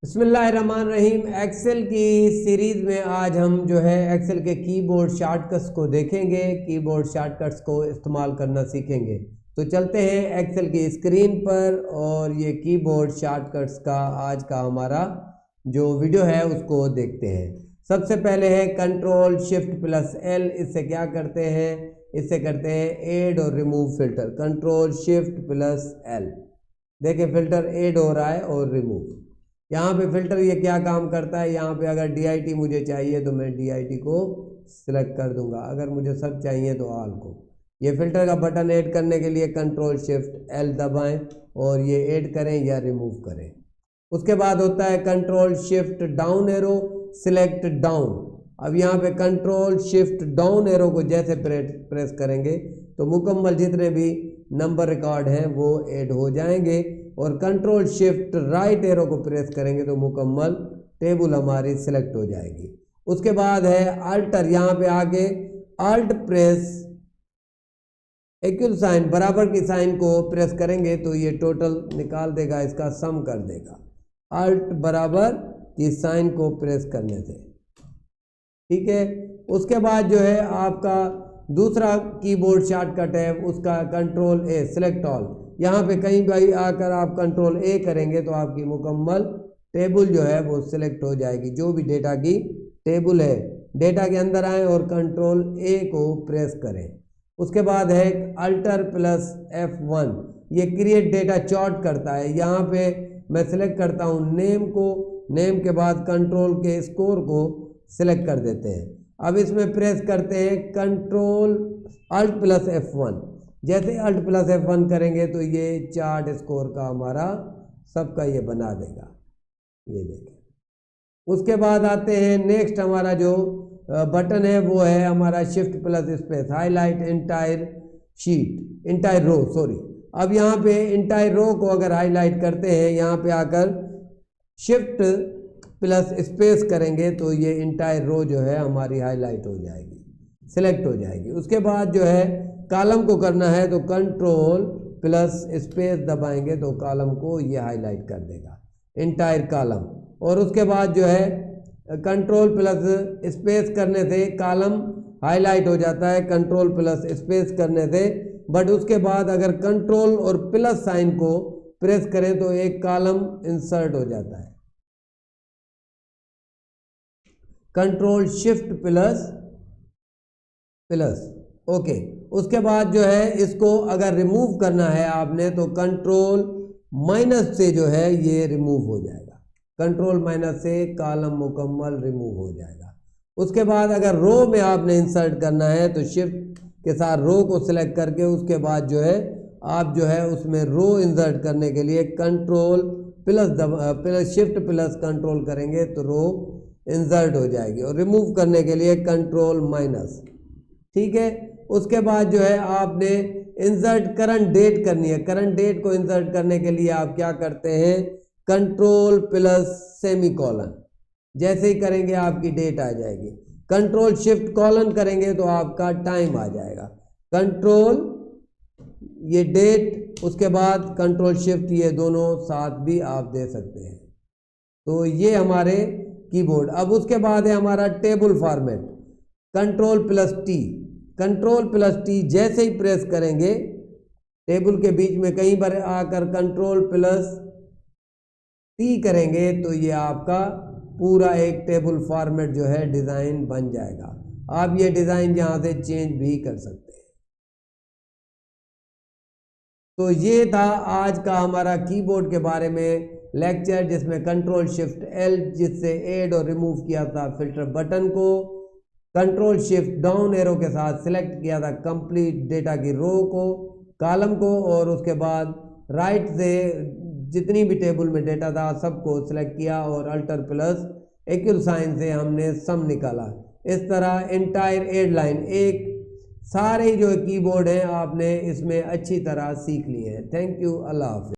बिस्मिल्लाहिर्रहमानिर्रहीम। एक्सेल की सीरीज़ में आज हम जो है एक्सेल के कीबोर्ड शॉर्टकट्स को देखेंगे, कीबोर्ड शॉर्टकट्स को इस्तेमाल करना सीखेंगे। तो चलते हैं एक्सेल की स्क्रीन पर और ये कीबोर्ड शॉर्टकट्स का आज का हमारा जो वीडियो है उसको देखते हैं। सबसे पहले है कंट्रोल शिफ्ट प्लस एल। इससे क्या करते हैं? इससे करते हैं ऐड और remove filter. Control shift plus L, देखिए फिल्टर ऐड हो रहा है और रिमूव। यहाँ पे फिल्टर ये क्या काम करता है, यहाँ पे अगर DIT मुझे चाहिए तो मैं DIT को सिलेक्ट कर दूंगा, अगर मुझे सब चाहिए तो ऑल को। ये फिल्टर का बटन ऐड करने के लिए कंट्रोल शिफ्ट एल दबाएं और ये ऐड करें या रिमूव करें। उसके बाद होता है control shift down arrow, select down. अब यहाँ पे कंट्रोल शिफ्ट डाउन एरो को जैसे प्रेस करेंगे तो मुकम्मल जितने भी नंबर रिकॉर्ड हैं वो ऐड हो जाएंगे, और कंट्रोल शिफ्ट राइट एरो को प्रेस करेंगे तो मुकम्मल टेबल हमारी सिलेक्ट हो जाएगी। उसके बाद है अल्टर, यहाँ पे आके अल्ट प्रेस इक्वल साइन, बराबर की साइन को प्रेस करेंगे तो ये टोटल निकाल देगा, इसका सम कर देगा। अल्ट बराबर की साइन को प्रेस करने से, ठीक है। उसके बाद जो है आपका दूसरा कीबोर्ड शॉर्टकट है उसका कंट्रोल ए, सिलेक्ट ऑल। यहाँ पे कहीं भी आकर आप कंट्रोल ए करेंगे तो आपकी मुकम्मल टेबल जो है वो सिलेक्ट हो जाएगी। जो भी डेटा की टेबल है, डेटा के अंदर आए और कंट्रोल ए को प्रेस करें। उसके बाद है अल्टर प्लस F1, ये क्रिएट डेटा चार्ट करता है। यहाँ पे मैं सिलेक्ट करता हूँ नेम को, नेम के बाद कंट्रोल के स्कोर को सिलेक्ट कर देते हैं। अब इसमें प्रेस करते हैं कंट्रोल अल्ट प्लस F1। जैसे अल्ट प्लस F1 करेंगे तो ये चार्ट स्कोर का हमारा सबका ये बना देगा, ये देखें। उसके बाद आते हैं नेक्स्ट, हमारा जो बटन है वो है हमारा shift plus space, highlight entire sheet, entire row, sorry. अब यहाँ पे एंटायर रो को अगर हाईलाइट करते हैं, यहाँ पे आकर शिफ्ट प्लस स्पेस करेंगे तो ये एंटायर रो जो है हमारी हाईलाइट हो जाएगी, सिलेक्ट हो जाएगी। उसके बाद जो है कॉलम को करना है तो कंट्रोल प्लस स्पेस दबाएंगे तो कॉलम को ये हाईलाइट कर देगा, एंटायर कॉलम। और उसके बाद जो है कंट्रोल प्लस स्पेस करने से कॉलम हाईलाइट हो जाता है, कंट्रोल प्लस स्पेस करने से। बट उसके बाद अगर कंट्रोल और प्लस साइन को प्रेस करें तो एक कॉलम इंसर्ट हो जाता है। Control shift plus plus, okay. उसके बाद जो है इसको अगर रिमूव करना है आपने तो कंट्रोल माइनस से जो है ये रिमूव हो जाएगा, कंट्रोल माइनस से कॉलम मुकम्मल रिमूव हो जाएगा। उसके बाद अगर रो में आपने इंसर्ट करना है तो शिफ्ट के साथ रो को सिलेक्ट करके उसके बाद जो है आप जो है उसमें रो इंसर्ट करने के लिए control plus shift plus control करेंगे तो रो इंसर्ट हो जाएगी, और रिमूव करने के लिए कंट्रोल माइनस, ठीक है। उसके बाद जो है आपने इंसर्ट करंट डेट करनी है। करंट डेट को इंसर्ट करने के लिए आप क्या करते हैं, कंट्रोल प्लस सेमीकोलन, जैसे ही करेंगे आपकी डेट आ जाएगी। कंट्रोल शिफ्ट कॉलन करेंगे तो आपका टाइम आ जाएगा। कंट्रोल ये डेट, उसके बाद कंट्रोल शिफ्ट, ये दोनों साथ भी आप दे सकते हैं। तो ये हमारे कीबोर्ड। अब उसके बाद है हमारा table format, control plus T. Control plus T जैसे ही प्रेस करेंगे टेबल के बीच में कहीं पर आकर कंट्रोल प्लस टी करेंगे तो ये आपका पूरा एक टेबल फॉर्मेट जो है डिज़ाइन बन जाएगा। आप ये डिज़ाइन यहाँ से चेंज भी कर सकते हैं। तो ये था आज का हमारा कीबोर्ड के बारे में लेक्चर, जिसमें कंट्रोल शिफ्ट एल जिससे ऐड और रिमूव किया था फिल्टर बटन को, कंट्रोल शिफ्ट डाउन एरो के साथ सिलेक्ट किया था कंप्लीट डेटा की रो को, कॉलम को, और उसके बाद राइट से जितनी भी टेबल में डेटा था सबको सिलेक्ट किया, और अल्टर प्लस इक्वल साइन से हमने सम निकाला। इस तरह एंटायर ऐड लाइन, एक सारे जो कीबोर्ड हैं आपने इसमें अच्छी तरह सीख लिए हैं। थैंक यू, अल्लाह हाफिज़।